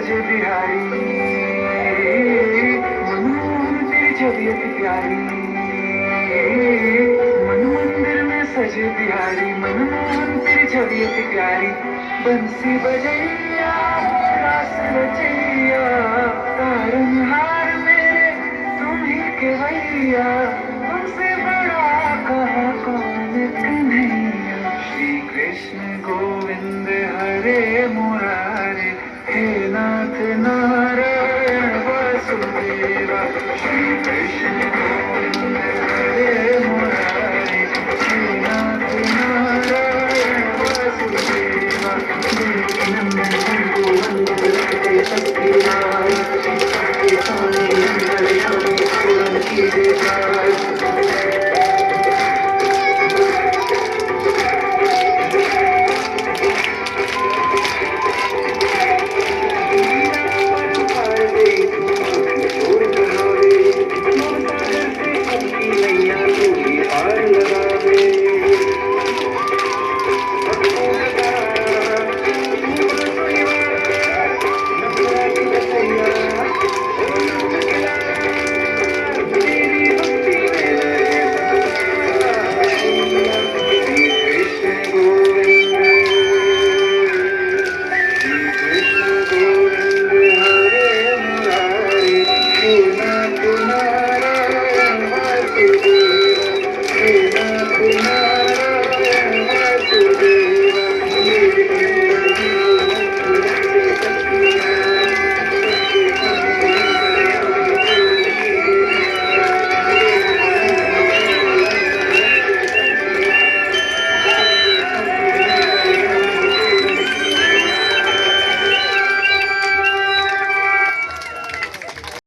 सजे बिहारी, मनमोहन तेरी छवि अति प्यारी, मन मंदिर में सजे बिहारी, मनमोहन तेरी छवि अति प्यारी। बंसी बजैया रास रचैया, तारनहार मेरे तुम ही के भैया, तुमसे